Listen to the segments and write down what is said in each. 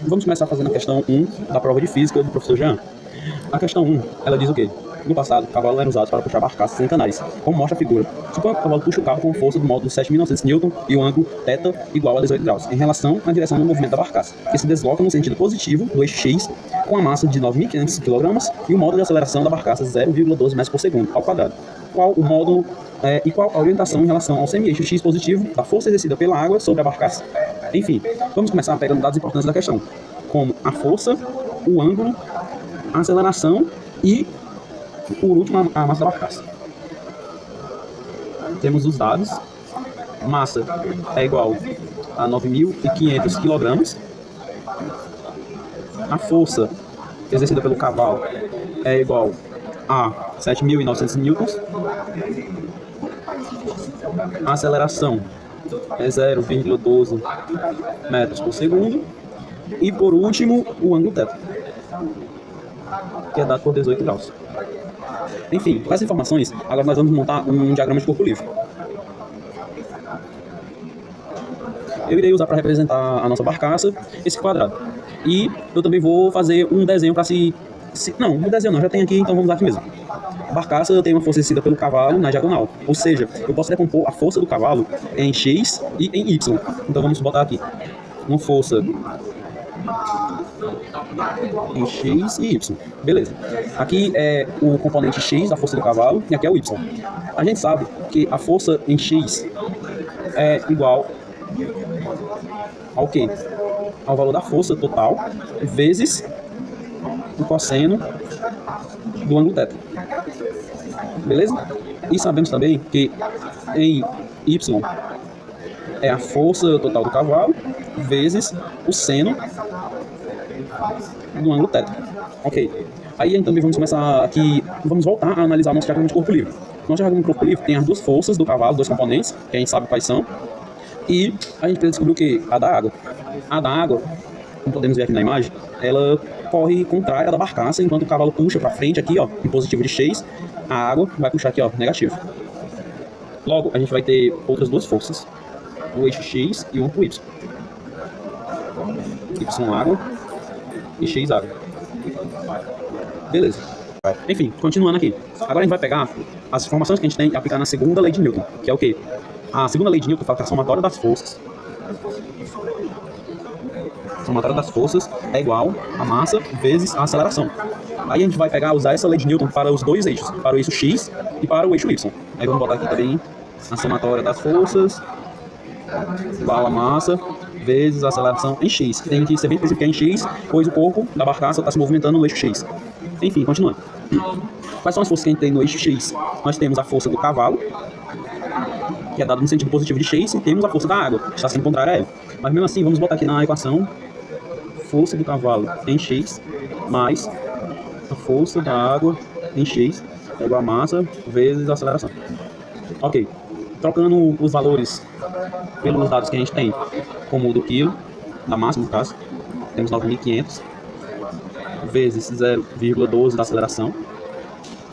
Vamos começar fazendo a questão 1 da prova de física do professor Jean. A questão 1, ela diz o quê? No passado, cavalos eram usados para puxar barcaças em canais, como mostra a figura. Suponha que o cavalo puxa o carro com força do módulo 7.900 N e o ângulo θ igual a 18 graus, em relação à direção do movimento da barcaça, que se desloca no sentido positivo do eixo X, com a massa de 9.500 kg e o módulo de aceleração da barcaça 0,12 metros por segundo ao quadrado. Qual o módulo e qual a orientação em relação ao semi-eixo X positivo da força exercida pela água sobre a barcaça? Enfim, vamos começar pegando dados importantes da questão, como a força, o ângulo, a aceleração e, por último, a massa da barcaça. Temos os dados. Massa é igual a 9.500 kg. A força exercida pelo cavalo é igual a 7.900 newtons. A aceleração é 0,12 metros por segundo. E, por último, o ângulo θ, que é dado por 18 graus. Enfim, com essas informações, agora nós vamos montar um diagrama de corpo livre. Eu irei usar para representar a nossa barcaça esse quadrado. E eu também vou fazer um desenho para Não, um desenho não, já tem aqui, então vamos usar aqui mesmo. A barcaça tem uma força exercida pelo cavalo na diagonal, ou seja, eu posso decompor a força do cavalo em X e em Y. Então vamos botar aqui uma força em X e Y. Beleza. Aqui é o componente X da força do cavalo e aqui é o Y. A gente sabe que a força em X é igual ao quê? Ao valor da força total vezes o cosseno do ângulo θ. Beleza? E sabemos também que em Y é a força total do cavalo vezes o seno do ângulo θ. Ok. Aí então vamos começar aqui, vamos voltar a analisar nosso diagrama de corpo livre. Nosso diagrama de corpo livre tem as duas forças do cavalo, dois componentes, que a gente sabe quais são. E a gente precisa descobrir o que? A da água. A da água, como podemos ver aqui na imagem, ela corre contrária da barcaça, enquanto o cavalo puxa para frente aqui, ó, em positivo de X, a água vai puxar aqui, ó, negativo. Logo, a gente vai ter outras duas forças, o eixo X e um pro Y. Y água e X água. Beleza. Enfim, continuando aqui. Agora a gente vai pegar as informações que a gente tem e aplicar na segunda lei de Newton, que é o quê? A segunda lei de Newton fala que a somatória das forças é igual a massa vezes a aceleração. Aí a gente vai pegar, usar essa lei de Newton para os dois eixos, para o eixo X e para o eixo Y. Aí vamos botar aqui também a somatória das forças igual a massa vezes a aceleração em X. Tem que ser bem específico em X, pois o corpo da barcaça está se movimentando no eixo X. Enfim, continuando. Quais são as forças que a gente tem no eixo X? Nós temos a força do cavalo, que é dada no sentido positivo de X, e temos a força da água, que está sendo contrária a ela. Mas mesmo assim, vamos botar aqui na equação força do cavalo em X mais a força da água em X é igual a massa vezes a aceleração. Ok. Trocando os valores pelos dados que a gente tem, como o do quilo, da massa no caso, temos 9.500 vezes 0,12 da aceleração.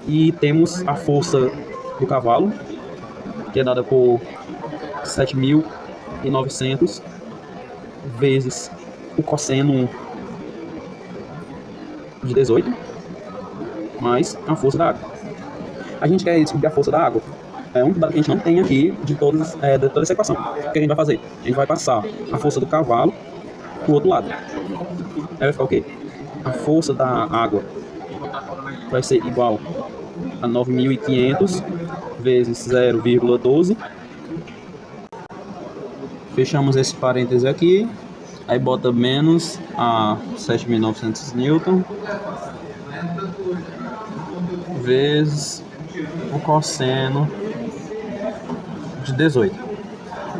E temos a força do cavalo, que é dada por 7.900 vezes o cosseno de 18 mais a força da água. A gente quer descobrir a força da água. É um dado que a gente não tem aqui de toda essa equação. O que a gente vai fazer? A gente vai passar a força do cavalo para o outro lado. Aí vai ficar o quê? A força da água vai ser igual a 9.500 vezes 0,12. Fechamos esse parêntese aqui. Aí bota menos a 7.900 Newton vezes o cosseno de 18.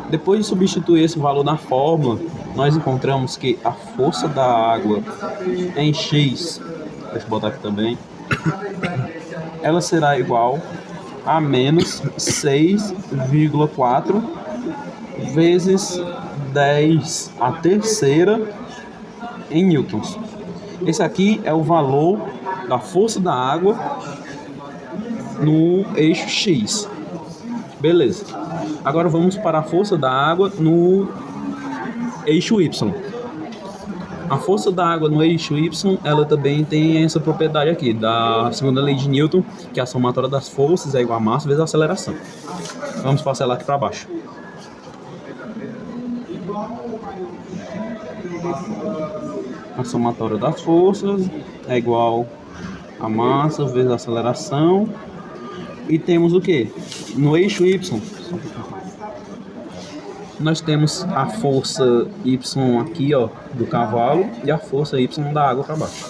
Depois de substituir esse valor na fórmula, nós encontramos que a força da água em X, deixa eu botar aqui também, ela será igual a menos 6,4 vezes 10 a terceira em newtons. Esse aqui é o valor da força da água no eixo X. Beleza. Agora vamos para a força da água no eixo Y. A força da água no eixo Y, ela também tem essa propriedade aqui, da segunda lei de Newton, que a somatória das forças é igual a massa vezes a aceleração. Vamos passar ela aqui para baixo. A somatória das forças é igual a massa vezes a aceleração. E temos o que? No eixo Y, nós temos a força Y aqui, ó, do cavalo, e a força Y da água para baixo.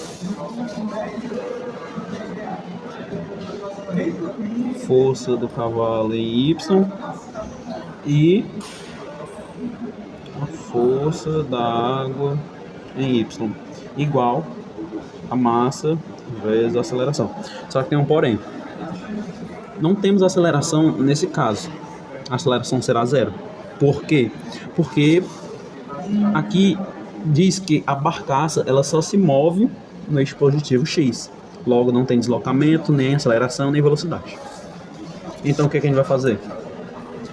Força do cavalo em Y e a força da água em Y igual a massa vezes a aceleração. Só que tem um porém. Não temos aceleração nesse caso. A aceleração será zero. Por quê? Porque aqui diz que a barcaça ela só se move no eixo positivo X. Logo, não tem deslocamento, nem aceleração, nem velocidade. Então, o que a gente vai fazer?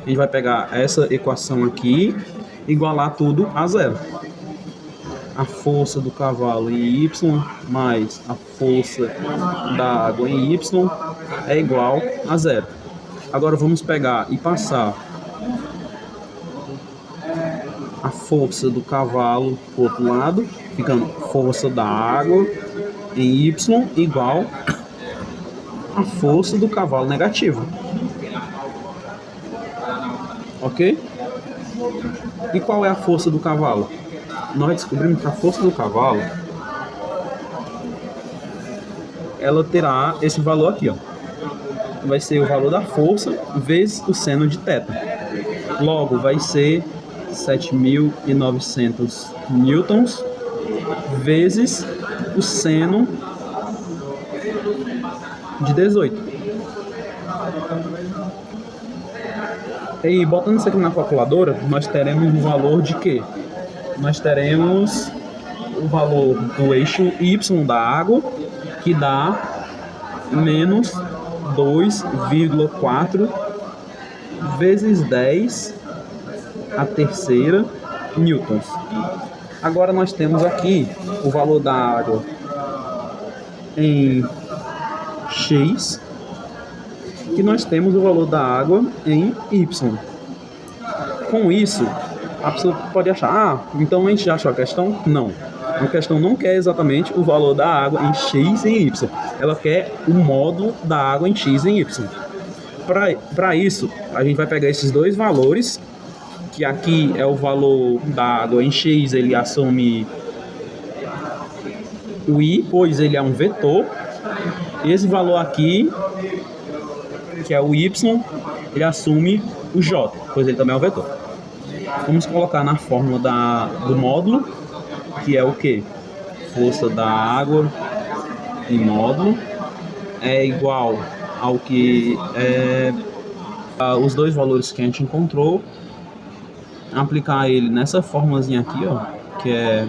A gente vai pegar essa equação aqui e igualar tudo a zero. A força do cavalo em Y mais a força da água em Y é igual a zero. Agora vamos pegar e passar a força do cavalo para o outro lado, ficando força da água em Y igual a força do cavalo negativo. Ok? E qual é a força do cavalo? Nós descobrimos que a força do cavalo ela terá esse valor aqui, ó. Vai ser o valor da força vezes o seno de θ. Logo, vai ser 7.900 newtons vezes o seno de 18. E botando isso aqui na calculadora, nós teremos o valor de quê? Nós teremos o valor do eixo Y da água, que dá menos 2,4 vezes 10 a terceira newtons. Agora nós temos aqui o valor da água em X, que nós temos o valor da água em Y. Com isso, a pessoa pode achar, então a gente já achou a questão? Não. A questão não quer exatamente o valor da água em X e em Y. Ela quer o módulo da água em X e em Y. Para isso, a gente vai pegar esses dois valores, que aqui é o valor da água em X, ele assume o I, pois ele é um vetor. E esse valor aqui, que é o Y, ele assume o J, pois ele também é um vetor. Vamos colocar na fórmula do módulo, que é o que? Força da água em módulo é igual ao que os dois valores que a gente encontrou, aplicar ele nessa formulazinha aqui, ó, que é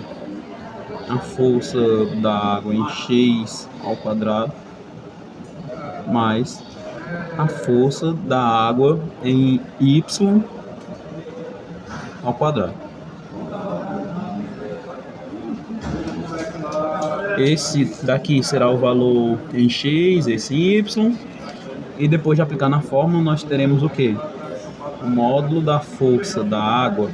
a força da água em X ao quadrado mais a força da água em Y ao quadrado. Esse daqui será o valor em X, esse em Y. E depois de aplicar na fórmula, nós teremos o que? O módulo da força da água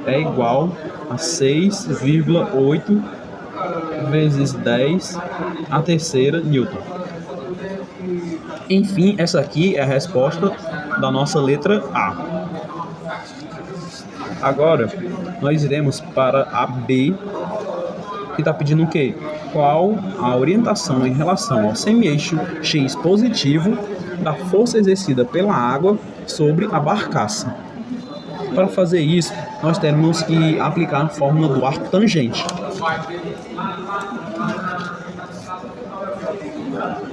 é igual a 6,8 vezes 10 a terceira newton. Enfim, essa aqui é a resposta da nossa letra A. Agora, nós iremos para a B, que está pedindo o quê? Qual a orientação em relação ao semi-eixo X positivo da força exercida pela água sobre a barcaça? Para fazer isso, nós teremos que aplicar a fórmula do arco tangente.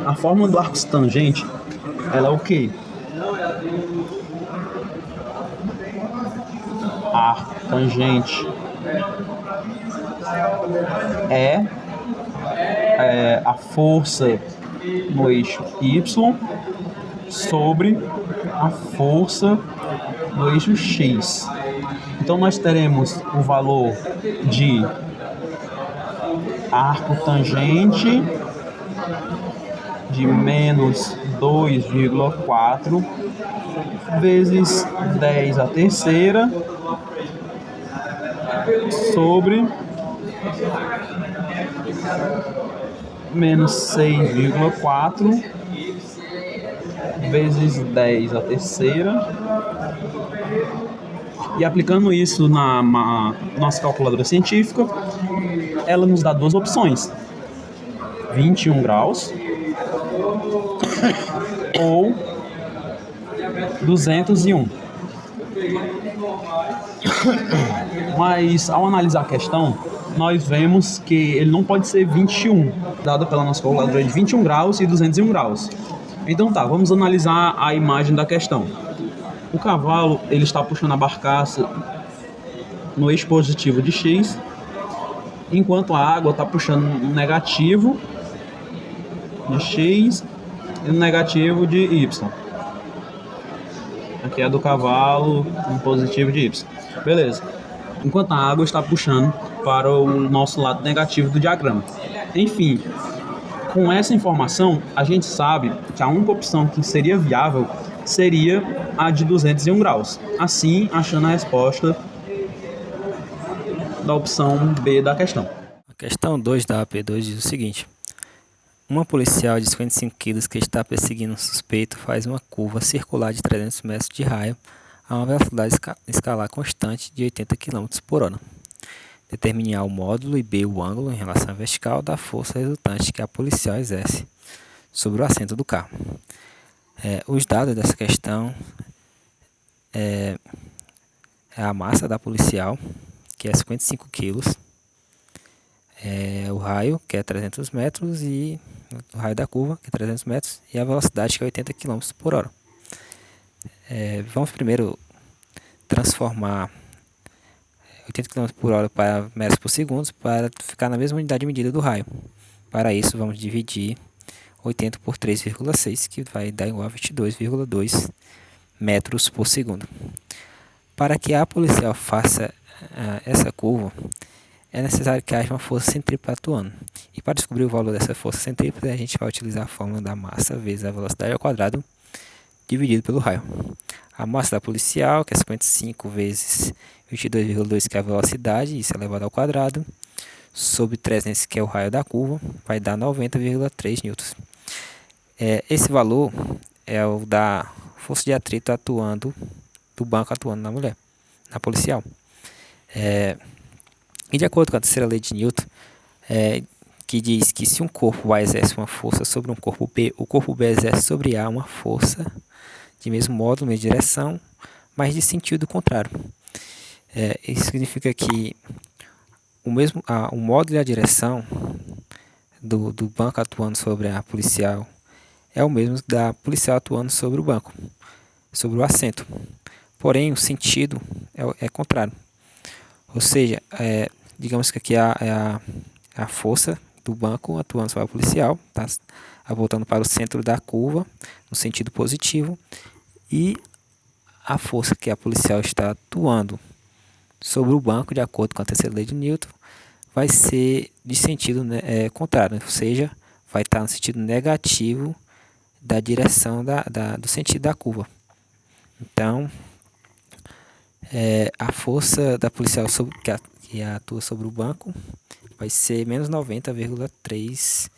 A fórmula do arco tangente, ela é o quê? Arco tangente é a força no eixo Y sobre a força no eixo X. Então nós teremos o valor de arco tangente de menos 2,4 vezes 10 a terceira sobre menos 6,4 vezes 10 a terceira. E aplicando isso na nossa calculadora científica, ela nos dá duas opções: 21 graus ou 201. Mas ao analisar a questão, nós vemos que ele não pode ser 21, dado pela nossa calculadora de 21 graus e 201 graus. Então tá, vamos analisar a imagem da questão. O cavalo ele está puxando a barcaça no eixo positivo de X, enquanto a água está puxando no negativo de X e no negativo de Y. Aqui é do cavalo no positivo de Y. Beleza. Enquanto a água está puxando para o nosso lado negativo do diagrama. Enfim, com essa informação, a gente sabe que a única opção que seria viável seria a de 201 graus. Assim, achando a resposta da opção B da questão. A questão 2 da AP2 diz o seguinte: uma policial de 55 kg que está perseguindo um suspeito faz uma curva circular de 300 metros de raio a uma velocidade escalar constante de 80 km por hora. Determine A o módulo e B o ângulo em relação à vertical da força resultante que a policial exerce sobre o assento do carro. Os dados dessa questão é a massa da policial, que é 55 kg, o raio, que é 300 metros, e o raio da curva, que é 300 metros, e a velocidade, que é 80 km por hora. Vamos primeiro transformar 80 km por hora para metros por segundo para ficar na mesma unidade de medida do raio. Para isso, vamos dividir 80 por 3,6, que vai dar igual a 22,2 metros por segundo. Para que a policial faça essa curva, é necessário que haja uma força centrípeta atuando. E para descobrir o valor dessa força centrípeta, a gente vai utilizar a fórmula da massa vezes a velocidade ao quadrado dividido pelo raio. A massa da policial, que é 55 vezes 22,2, que é a velocidade, isso elevado ao quadrado, sobre 300, que é o raio da curva, vai dar 90,3 newtons. Esse valor é o da força de atrito atuando, do banco atuando na mulher, na policial. E de acordo com a terceira lei de Newton, que diz que se um corpo A exerce uma força sobre um corpo B, o corpo B exerce sobre A uma força de mesmo modo, mesma direção, mas de sentido contrário. Isso significa que o modo e a direção do banco atuando sobre a policial é o mesmo da policial atuando sobre o banco, sobre o assento. Porém, o sentido é contrário. Ou seja, digamos que aqui é a força do banco atuando sobre a policial, tá voltando para o centro da curva, no sentido positivo, e a força que a policial está atuando sobre o banco, de acordo com a terceira lei de Newton, vai ser de sentido contrário, ou seja, vai estar no sentido negativo da direção do sentido da curva. Então, a força da policial que atua sobre o banco vai ser menos 90,3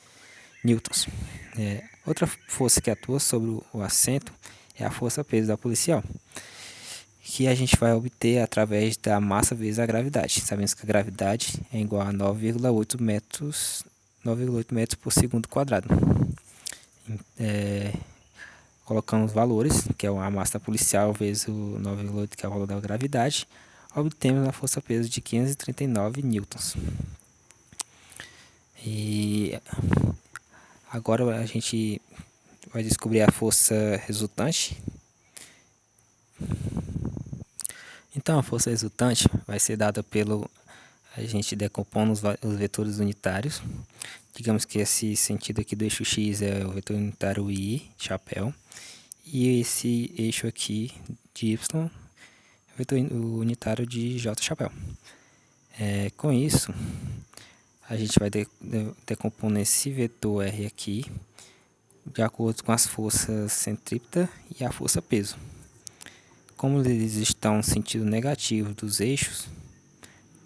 newtons. Outra força que atua sobre o assento é a força-peso da policial, que a gente vai obter através da massa vezes a gravidade. Sabemos que a gravidade é igual a 9,8 metros por segundo quadrado. Colocamos os valores, que é a massa policial vezes o 9,8, que é o valor da gravidade, obtemos a força-peso de 539 newtons. E agora a gente vai descobrir a força resultante. Então, a força resultante vai ser dada a gente decompondo os vetores unitários. Digamos que esse sentido aqui do eixo X é o vetor unitário I, chapéu, e esse eixo aqui de Y, o vetor unitário de J, chapéu. Com isso, a gente vai decompondo esse vetor R aqui de acordo com as forças centrípeta e a força peso. Como eles estão no sentido negativo dos eixos,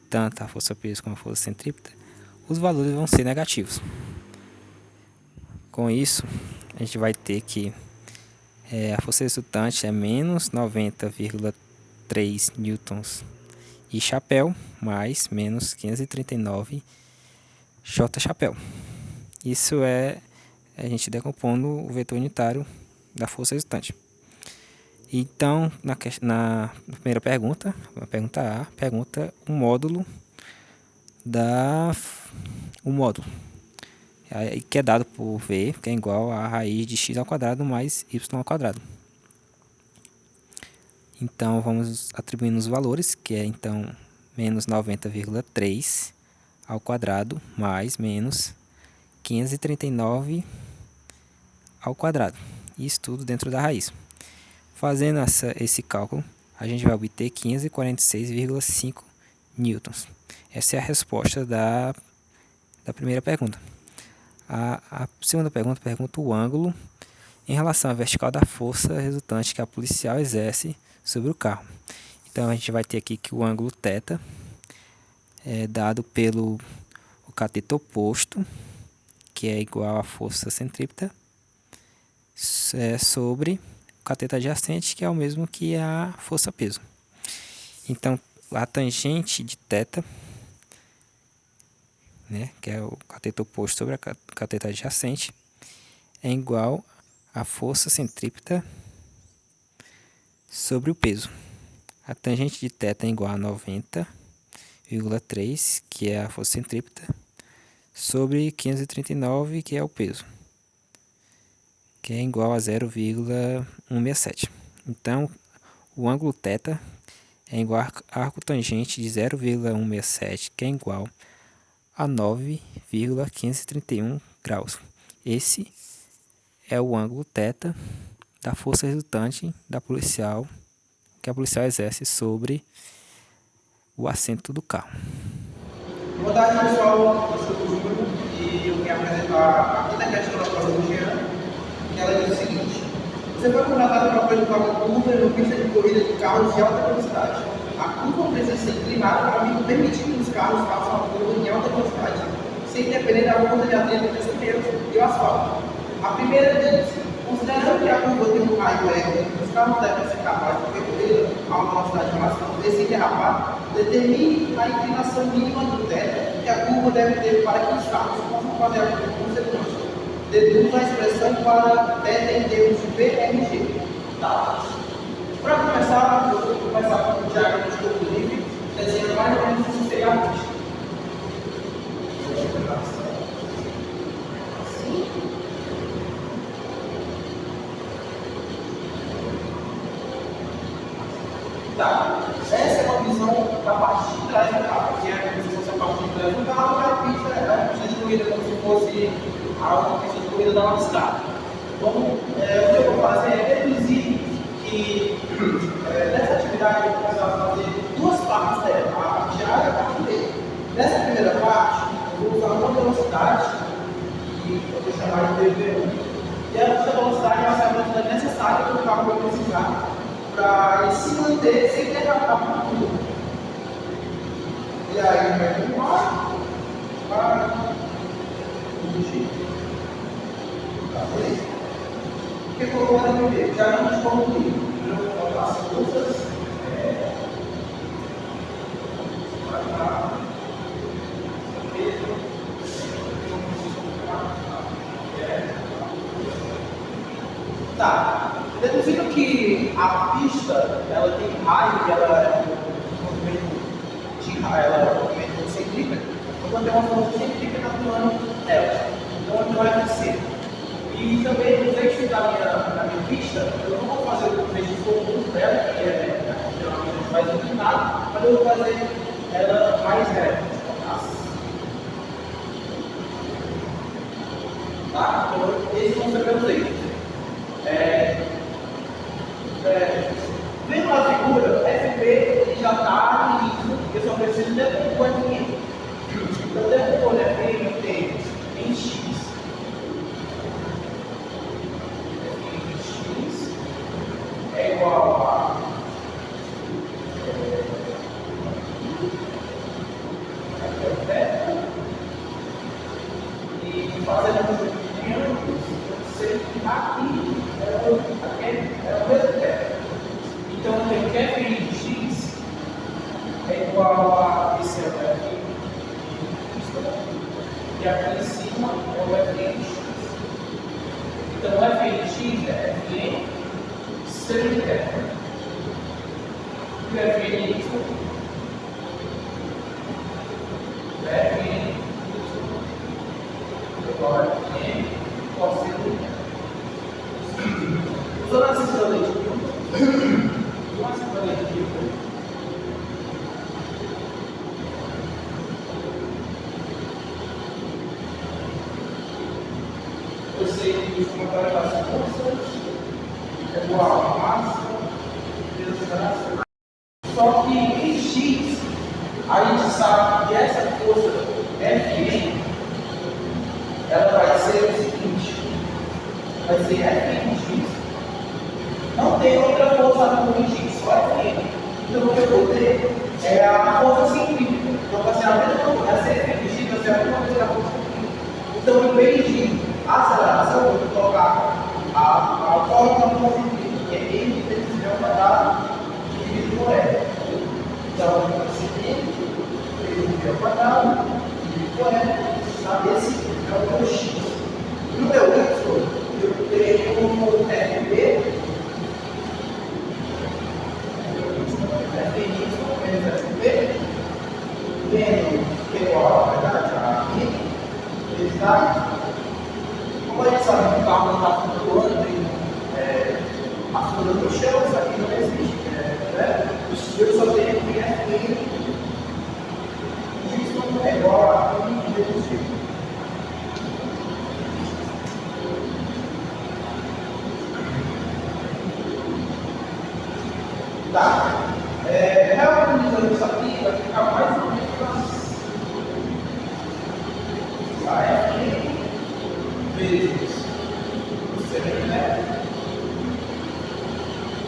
tanto a força peso como a força centrípeta, os valores vão ser negativos. Com isso, a gente vai ter que a força resultante é menos 90,3 newtons e chapéu, mais menos 539 J chapéu. Isso é a gente decompondo o vetor unitário da força resultante. Então, na primeira pergunta, a pergunta A, pergunta o módulo que é dado por V, que é igual a raiz de x ao quadrado mais y ao quadrado. Então, vamos atribuindo os valores, que é então menos 90,3 ao quadrado mais menos 539 ao quadrado. Isso tudo dentro da raiz. Fazendo esse cálculo, a gente vai obter 546,5 newtons. Essa é a resposta da primeira pergunta. A segunda pergunta pergunta o ângulo em relação à vertical da força resultante que a policial exerce sobre o carro. Então a gente vai ter aqui que o ângulo θ é dado pelo o cateto oposto, que é igual à força centrípeta, sobre o cateto adjacente, que é o mesmo que a força peso. Então a tangente de θ, que é o cateto oposto sobre a cateto adjacente, é igual à força centrípeta sobre o peso. A tangente de θ é igual a 90,3, que é a força centrípeta, sobre 539, que é o peso, que é igual a 0,167. Então, o ângulo θ é igual a arcotangente de 0,167, que é igual a 9,531 graus. Esse é o ângulo θ da força resultante que a policial exerce sobre o assento do carro. Boa tarde, pessoal. Eu sou o Júlio e eu vim apresentar a quinta questão da prova do Jean, que ela diz o seguinte: você foi contratado para apresentar uma curva em uma pista de corrida de carros de alta velocidade. A curva precisa ser inclinada para permitir que os carros façam a curva em alta velocidade, sem depender da força de atrito entre os pneus e o asfalto. A primeira diz: considerando que a curva tem um raio R, os carros devem ser capazes de percorrer a uma velocidade máxima sem derrapar, determine a inclinação mínima do teto que a curva deve ter para que os carros possam fazer a curva com segurança. Deduza a expressão para θ em termos de VRG. Tá. Para começar, eu vou começar com o diagrama de corpo livre, desenhando mais ou menos como seria a pista. Tá. Essa é uma visão da parte de trás do carro, que é como se fosse a parte de trás do carro, e a pista é a pista de corrida, como se fosse a pista de corrida da nossa estrada. Então, o que eu vou fazer é reduzir que nessa atividade eu vou começar a fazer duas partes dela, a parte A e a parte B. Nessa primeira parte, eu vou usar uma velocidade, que eu vou chamar de DV1, e essa velocidade vai ser a velocidade necessária que o carro vai precisar para ele se manter sem derrapar na curva. E aí ele vai empurrar para fugir. Tá, beleza? O que eu vou fazer? Já não estou concluído. Eu vou colocar as forças. Tá. Deduzindo que a pista ela tem raio e ela é um movimento de raio, ela é um movimento centrípeta, então tem uma força centrípeta atuando nela. Então aqui vai acontecer. E também os eixos da minha pista, eu não vou fazer o eixo comum dela, que é geralmente mais inclinado, mas eu vou fazer ela mais reta. Tá? Então esses vão ser meus eixos. Vendo a figura, FP já está liso, eu só preciso decompor aqui. Então, decompor FP fazendo triângulos, eu sei que aqui é o mesmo pé. Então, o que é fn de x é igual a esse é o f e aqui em cima é o fn de x. Então, o fn de x é fn sem terra. E o fn de y é fn igual a fn cosseno. Usando a segunda lei de Newton, eu sei que o comentário das forças é igual a massa vezes a aceleração. Só que em x, a gente sabe que essa força Fn, ela vai ser o seguinte, vai ser Fn de x. Não tem outra força no x, só Fn. Então o que eu vou ter é a força centrífuga. Então vai ser a mesma coisa, vai ser Fn de x, vai ser a mesma coisa que a força centrífuga. Então em vez de aceleração, eu vou colocar a fórmula da força centrífuga, que é m vezes v ao quadrado dividido por l. Então vai ser m vezes v ao quadrado dividido por l. Esse é o meu x. No meu y, eu terei como fb menos igual a verdade a aqui, está. Como a gente sabe que o carro não está flutuando, afundando no chão, isso aqui não existe. Eu só tenho que Fn y é igual a 1 vezes g. Tá. Reorganizando isso aqui, vai ficar mais ou menos a F vezes o centímetro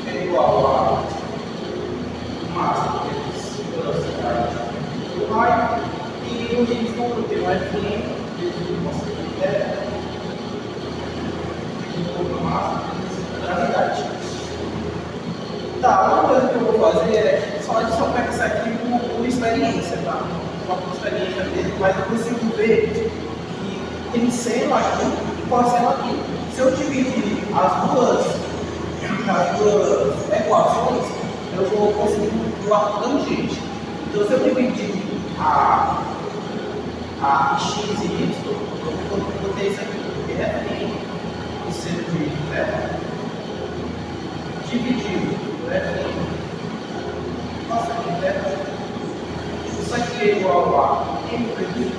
é igual a massa vezes velocidade do raio e o y eu tenho Fn vezes o centímetro e massa vezes gravidade. Tá, uma coisa que eu vou fazer é só pegar isso aqui por experiência, tá? Só por experiência mesmo, mas eu consigo ver que tem seno aqui e cosseno aqui. Se eu dividir as duas equações, eu vou conseguir voar tangente. Então, se eu dividir a x e y, eu vou ter isso aqui, que é Fn e seno de y, dividido nossa, isso aqui é igual a m vezes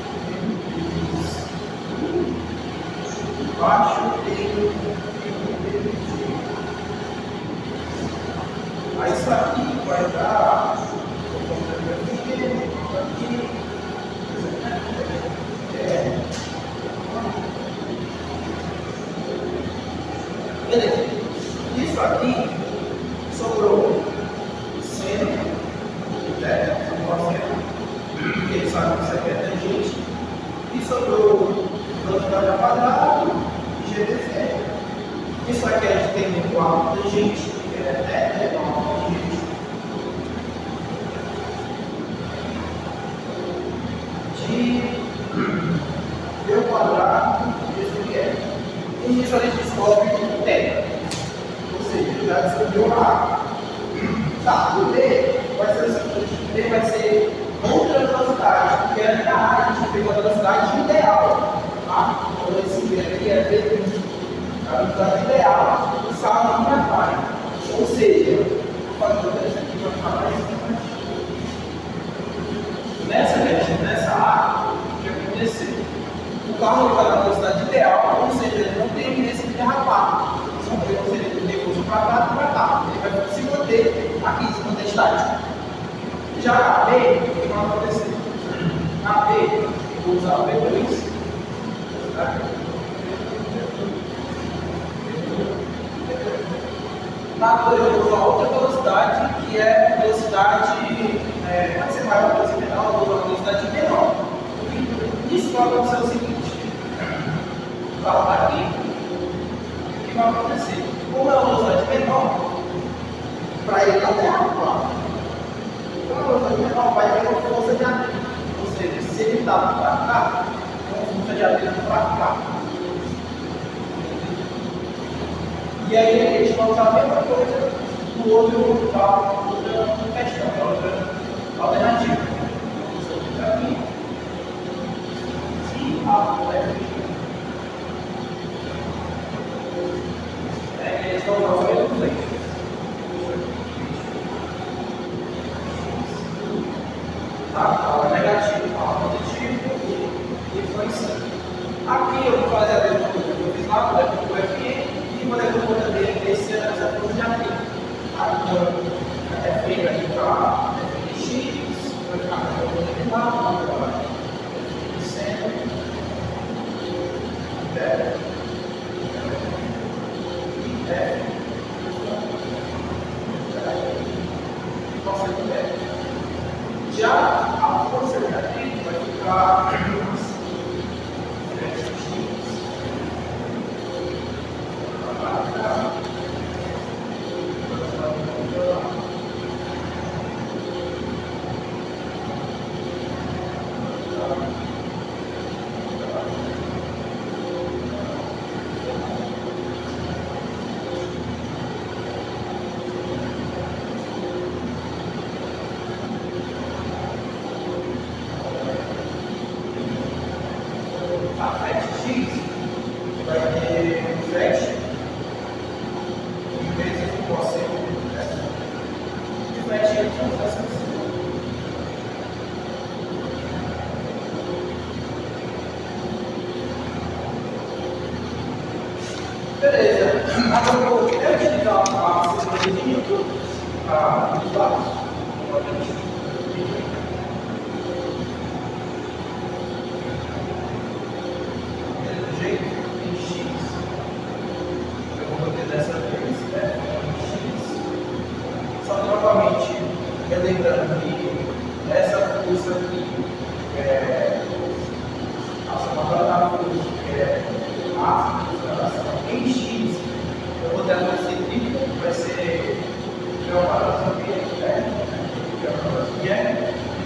baixo m vezes g. Aí isso aqui vai dar beleza. Isso aqui sobrou seno, porque ele sabe que isso aqui é tangente, e sobrou velocidade ao quadrado e g vezes r. Isso aqui a gente tem igual a tangente, que é igual a tangente de v ao quadrado vezes r. E isso a gente descobre θ. Ou seja, já descobriu a A. Tá, o B vai ser o seguinte, o B vai ser outra velocidade, porque ali na A a gente pegou a velocidade ideal. Tá? Então esse B aqui é V, a velocidade ideal do salto imaginário. Ou seja, vou fazer isso aqui para ficar mais importante. Nessa A, o que aconteceu? O carro está na velocidade ideal, ou seja, ele não tem evidência de derrapar. Ou seja, ele tem curso para cá e para cá. Ele vai se manter aqui, se manter estático. Já na B, o que vai acontecer? Na B, eu vou usar o V2. Tá? Na B, eu vou usar outra velocidade, que é velocidade, pode ser maior, pode ser menor, eu vou usar uma velocidade menor. Isso vai acontecer o seguinte. para cá, com força de atrito para cá. E aí a gente vai usar a mesma coisa no outro lado, outra questão, outra alternativa. Isso aqui e a flecha. Eles vão usar o mesmo flecha. Tá? Negativo, positivo e influenciando. Aqui eu vou fazer a mesma coisa que eu fiz lá, vou levar o FN e vou levar o conta dele essa força de atrito. Então, FN vai ficar FNX, vai ficar no final, vai ficar sendo já a força de atrito vai ficar a FX vai ter um flash em vezes do cosseno, e o flash é como se fosse beleza. Agora eu vou utilizar a segunda de Newton para os lados. Lembrando que essa força aqui a somatória da força, que é a aceleração em X, eu vou ter a centrífuga, vai ser gravada aqui,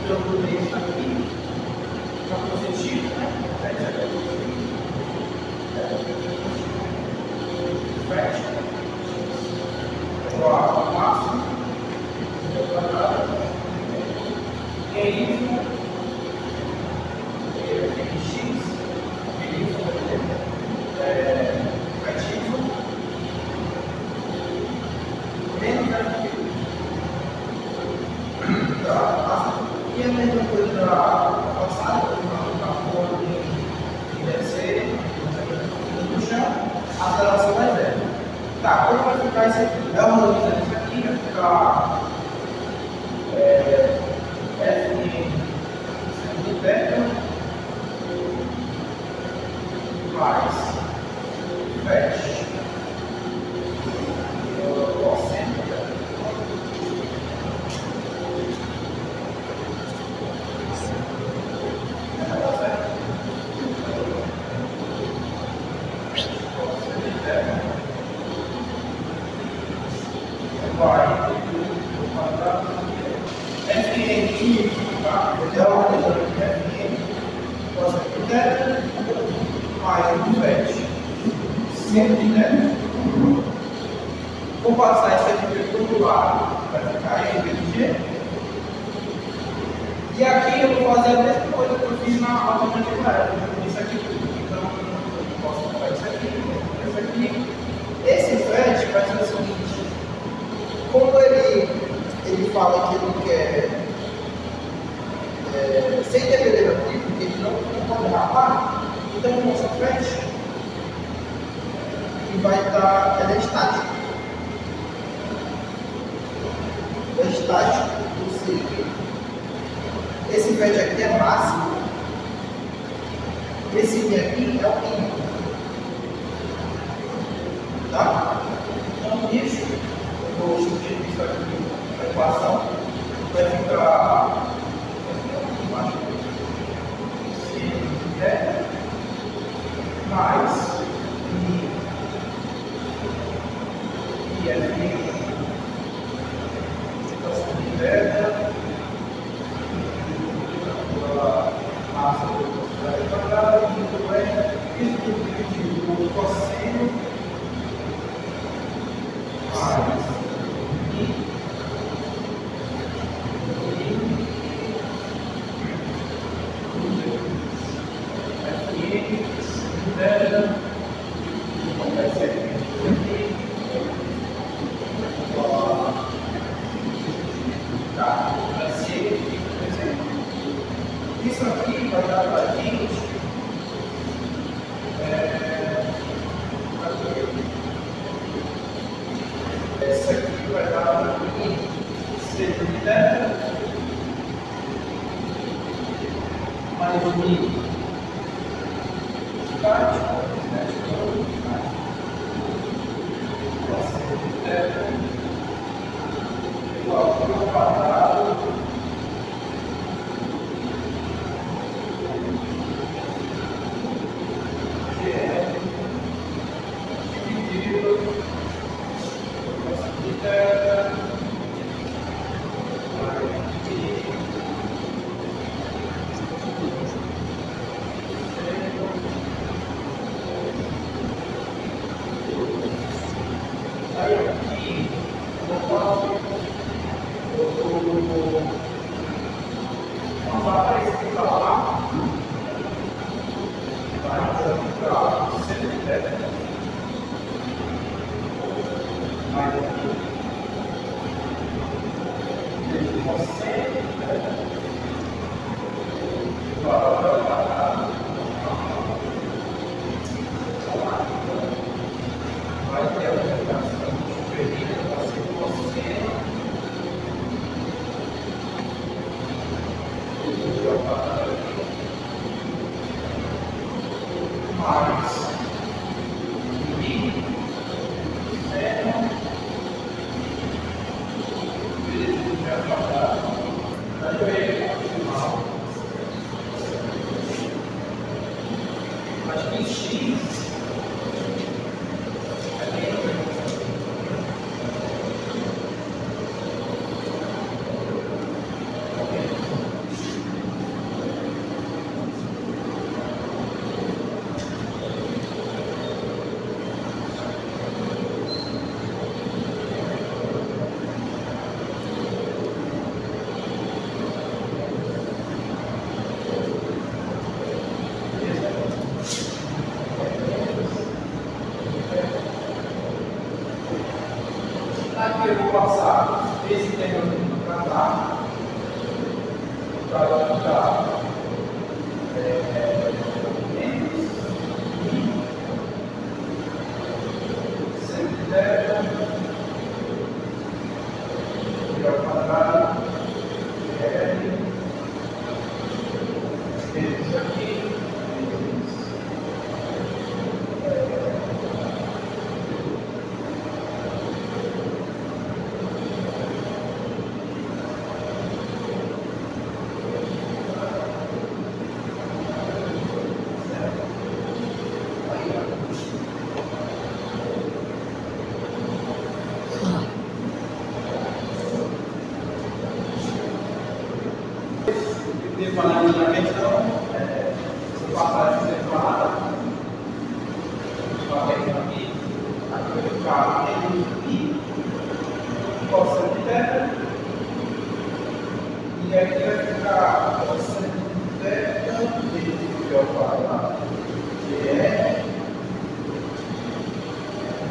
então eu vou ter isso aqui, que é positivo, fecha, agora o máximo. E aí, X, ativo, menos ativo. E a mesma coisa da passada, da forma de descer, no chão, a aceleração vai zero. Tá, como vai ficar isso aqui? É uma luz isso aqui, vai ficar F de beta mais flash cosseno vai FN, tá? Então, FN, cosseno θ, mais um flash, sempre θ. Vou passar esse aqui para o lado, vai ficar em vez de G. E aqui eu vou fazer a mesma coisa que eu fiz na alternativa. Isso aqui, então, eu posso colocar isso aqui. Esse flash vai ser o seguinte: como ele fala que ele quer, sem depender aqui, porque ele não pode rapar, então o nosso flash vai estar, ela é estática. É estático, ou seja, esse flash aqui é máximo, esse aqui é o mínimo. Tá? Então, isso, eu vou substituir isso aqui na equação, vai ficar se é mais e F então se delta a massa Isso aqui vai dar para a gente esse aqui vai dar para mim 70 mais o mínimo. Igual ao quadrado que é dividido por 70 aí aqui eu faço vai aparecer para lá, vai para 110 mais aqui vai ter a aplicação superior para 100%. Mais acho que X aqui eu vou passar esse terreno para cá, para ficar menos 110 e ao quadrado isso aqui depois na questão, se passar essa separada, aqui vai ficar menos I, coseno de θ, e aqui vai ficar coseno de θ vezes ao quadrado, que é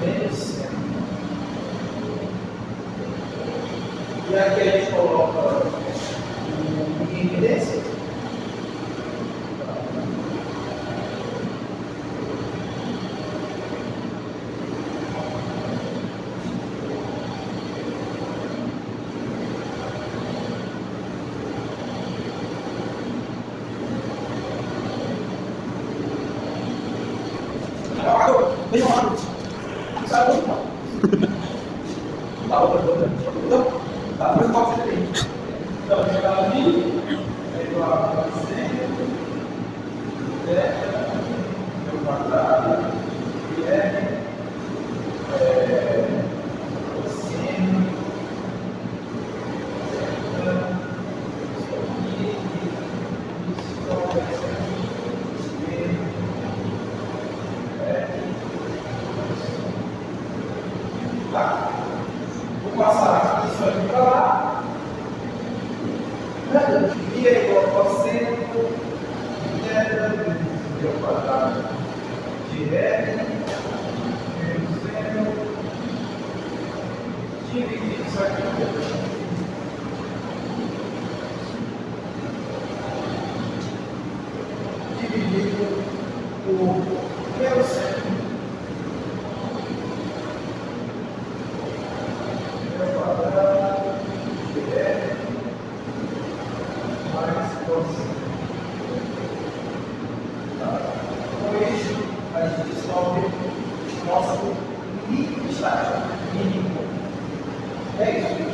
menos 100. E aqui a gente coloca o I desse. Vem lá, sai do pau. Tá, tá, mas qual que você tem? Então, chegar ali, aí do lado para cima, meu quadrado, que é coseno, direto, dividir isso aqui dividido pelo centro. Com isso, a gente descobre o nosso limite estático mínimo. É isso.